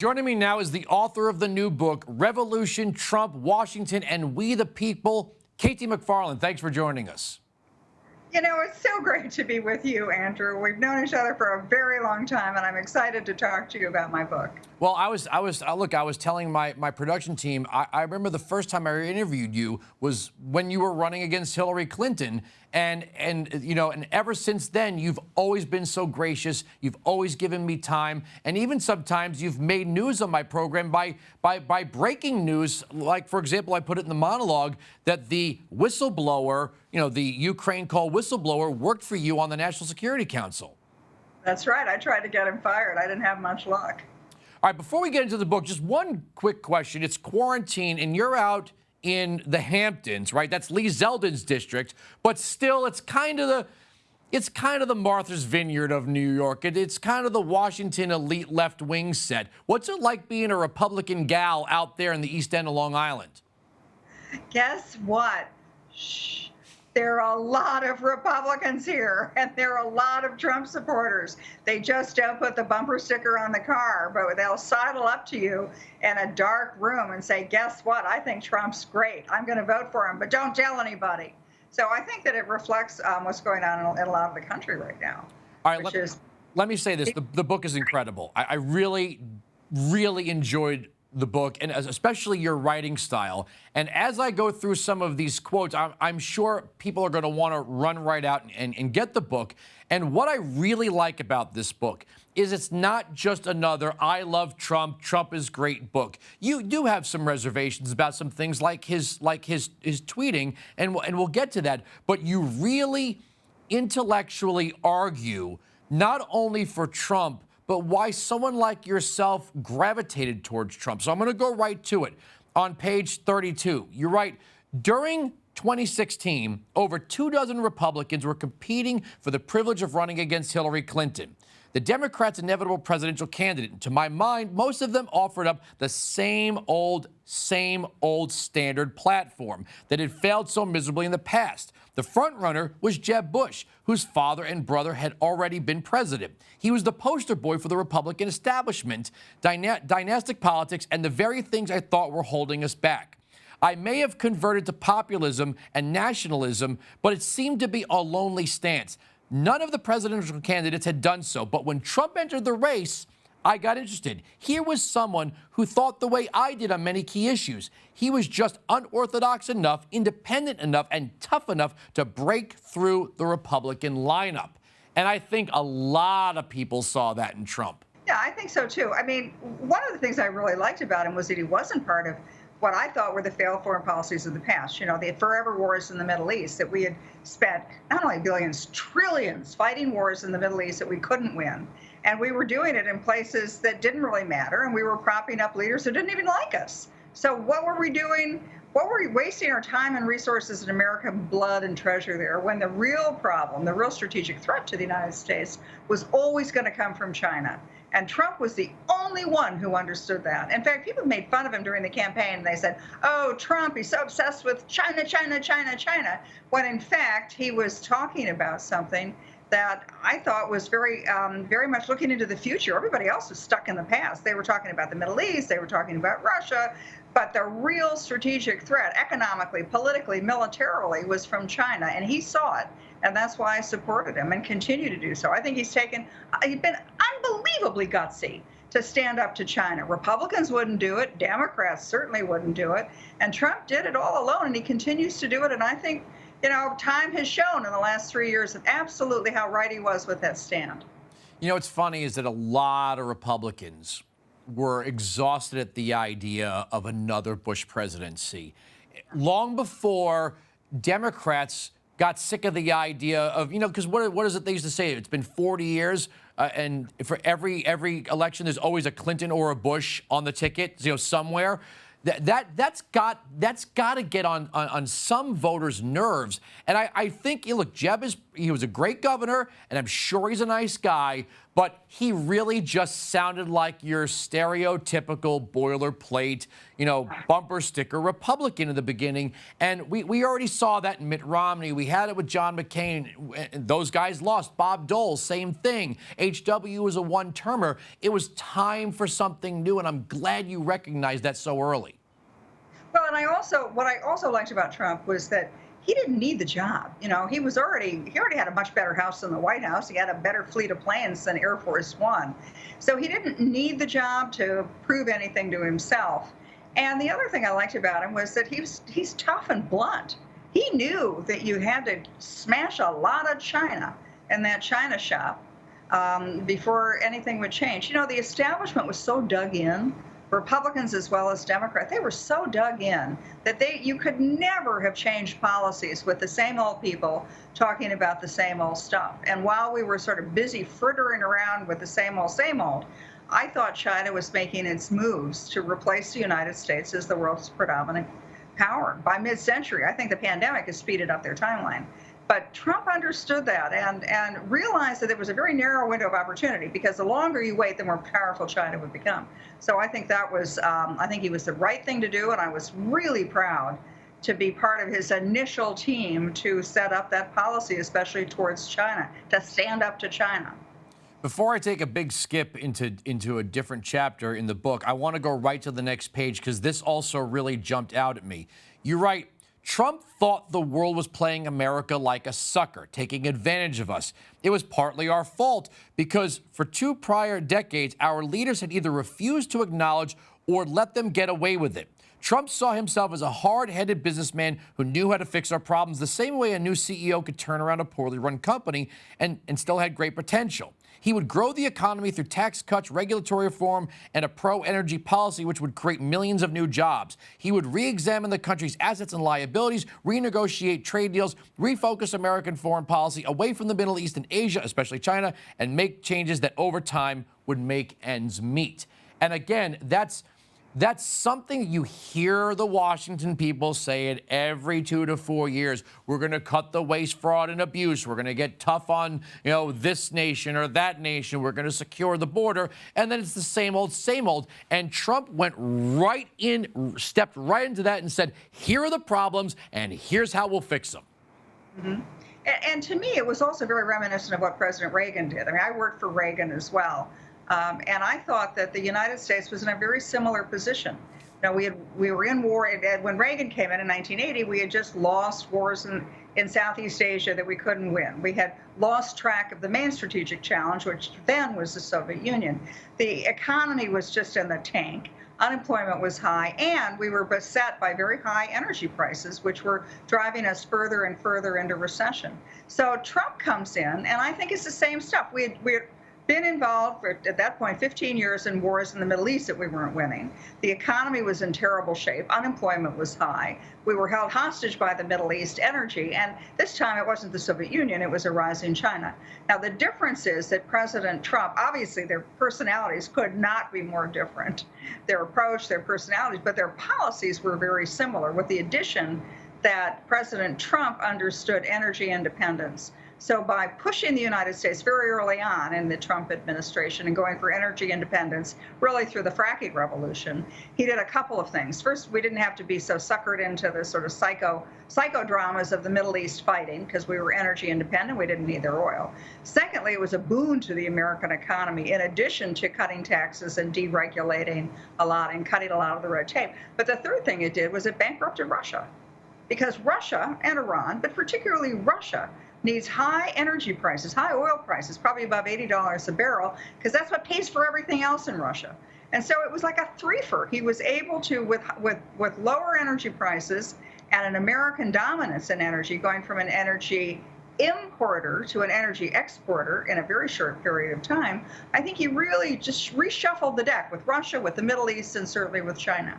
Joining me now is the author of the new book, Revolution, Trump, Washington, and We the People, Katie McFarland. Thanks for joining us. You know, it's so great to be with you, Andrew. We've known each other for a very long time, and I'm excited to talk to you about my book. Well, I was telling my production team, I remember the first time I interviewed you was when you were running against Hillary Clinton. And ever since then, you've always been so gracious. You've always given me time. And even sometimes you've made news on my program by breaking news. Like, for example, I put it in the monologue that the whistleblower, the Ukraine call whistleblower worked for you on the National Security Council. That's right. I tried to get him fired. I didn't have much luck. All right, before we get into the book, just one quick question. It's quarantine, and you're out in the Hamptons, right? That's Lee Zeldin's district, but still, it's kind of the Martha's Vineyard of New York. It's kind of the Washington elite left wing set. What's it like being a Republican gal out there in the East End of Long Island? Guess what? Shh. There are a lot of Republicans here, and there are a lot of Trump supporters. They just don't put the bumper sticker on the car, but they'll sidle up to you in a dark room and say, guess what? I think Trump's great. I'm going to vote for him, but don't tell anybody. So I think that it reflects what's going on in a lot of the country right now. All right, let me say this. The book is incredible. I really, really enjoyed the book, and especially your writing style. And as I go through some of these quotes, I'm sure people are going to want to run right out and get the book. And what I really like about this book is it's not just another I love Trump, Trump is great book. You do have some reservations about some things like his tweeting, and we'll get to that. But you really intellectually argue not only for Trump, but why someone like yourself gravitated towards Trump. So I'm going to go right to it. On page 32, you write, during 2016, over 24 Republicans were competing for the privilege of running against Hillary Clinton, the Democrats' inevitable presidential candidate. And to my mind, most of them offered up the same old standard platform that had failed so miserably in the past. The frontrunner was Jeb Bush, whose father and brother had already been president. He was the poster boy for the Republican establishment, dynastic politics, and the very things I thought were holding us back. I may have converted to populism and nationalism, but it seemed to be a lonely stance. None of the presidential candidates had done so, but when Trump entered the race, I got interested. Here was someone who thought the way I did on many key issues. He was just unorthodox enough, independent enough, and tough enough to break through the Republican lineup. And I think a lot of people saw that in Trump. Yeah, I think so, too. I mean, one of the things I really liked about him was that he wasn't part of what I thought were the failed foreign policies of the past. The forever wars in the Middle East, that we had spent not only billions, trillions fighting wars in the Middle East that we couldn't win. And we were doing it in places that didn't really matter. And we were propping up leaders who didn't even like us. So what were we doing? What were we wasting our time and resources in American blood and treasure there when the real problem, the real strategic threat to the United States was always going to come from China? And Trump was the only one who understood that. In fact, people made fun of him during the campaign. And they said, oh, Trump, he's so obsessed with China, China, China, China, when in fact he was talking about something that I thought was very much looking into the future. Everybody else was stuck in the past. They were talking about the Middle East. They were talking about Russia. But the real strategic threat, economically, politically, militarily, was from China. And he saw it. And that's why I supported him and continue to do so. I think he's been unbelievably gutsy to stand up to China. Republicans wouldn't do it. Democrats certainly wouldn't do it. And Trump did it all alone, and he continues to do it. And I think, time has shown in the last 3 years absolutely how right he was with that stand. What's funny is that a lot of Republicans were exhausted at the idea of another Bush presidency. Long before Democrats got sick of the idea of, because what is it they used to say? It's been 40 years, and for every election, there's always a Clinton or a Bush on the ticket, somewhere. That's got to get on some voters' nerves. And I think, look, he was a great governor, and I'm sure he's a nice guy. but he really just sounded like your stereotypical boilerplate, bumper sticker Republican in the beginning. And we already saw that in Mitt Romney. We had it with John McCain. Those guys lost. Bob Dole, same thing. HW was a one-termer. It was time for something new, and I'm glad you recognized that so early. Well, and what I also liked about Trump was that he didn't need the job. He already had a much better house than the White House. He had a better fleet of planes than Air Force One. So he didn't need the job to prove anything to himself. And the other thing I liked about him was that he's tough and blunt. He knew that you had to smash a lot of China in that China shop before anything would change. The establishment was so dug in, Republicans as well as Democrats, they were so dug in that you could never have changed policies with the same old people talking about the same old stuff. And while we were sort of busy frittering around with the same old, I thought China was making its moves to replace the United States as the world's predominant power. By mid-century, I think the pandemic has speeded up their timeline. But Trump understood that and realized that it was a very narrow window of opportunity, because the longer you wait, the more powerful China would become. So I think I think he was the right thing to do, and I was really proud to be part of his initial team to set up that policy, especially towards China, to stand up to China. Before I take a big skip into a different chapter in the book, I want to go right to the next page, because this also really jumped out at me. You write, Trump thought the world was playing America like a sucker, taking advantage of us. It was partly our fault, because for 2 prior decades, our leaders had either refused to acknowledge or let them get away with it. Trump saw himself as a hard-headed businessman who knew how to fix our problems the same way a new CEO could turn around a poorly run company and still had great potential. He would grow the economy through tax cuts, regulatory reform, and a pro-energy policy which would create millions of new jobs. He would re-examine the country's assets and liabilities, renegotiate trade deals, refocus American foreign policy away from the Middle East and Asia, especially China, and make changes that over time would make ends meet. And again, that's something you hear the Washington people say it every 2 to 4 years. We're going to cut the waste, fraud, and abuse. We're going to get tough on, this nation or that nation. We're going to secure the border. And then it's the same old, same old. And Trump stepped right into that and said, here are the problems, and here's how we'll fix them. Mm-hmm. And to me, it was also very reminiscent of what President Reagan did. I mean, I worked for Reagan as well. And I thought that the United States was in a very similar position. We were in war. When Reagan came in 1980, we had just lost wars in Southeast Asia that we couldn't win. We had lost track of the main strategic challenge, which then was the Soviet Union. The economy was just in the tank. Unemployment was high, and we were beset by very high energy prices, which were driving us further and further into recession. So Trump comes in, and I think it's the same stuff. We had been involved for, at that point, 15 years in wars in the Middle East that we weren't winning. The economy was in terrible shape. Unemployment was high. We were held hostage by the Middle East energy. And this time it wasn't the Soviet Union, it was a rising China. Now, the difference is that President Trump, obviously their personalities could not be more different. Their approach, their personalities, but their policies were very similar, with the addition that President Trump understood energy independence. So by pushing the United States very early on in the Trump administration and going for energy independence, really through the fracking revolution, he did a couple of things. First, we didn't have to be so suckered into the sort of psychodramas of the Middle East fighting, because we were energy independent. We didn't need their oil. Secondly, it was a boon to the American economy, in addition to cutting taxes and deregulating a lot and cutting a lot of the red tape. But the third thing it did was it bankrupted Russia, because Russia and Iran, but particularly Russia, needs high energy prices, high oil prices, probably above $80 a barrel, because that's what pays for everything else in Russia. And so it was like a threefer. He was able to, with lower energy prices and an American dominance in energy, going from an energy importer to an energy exporter in a very short period of time, I think he really just reshuffled the deck with Russia, with the Middle East, and certainly with China.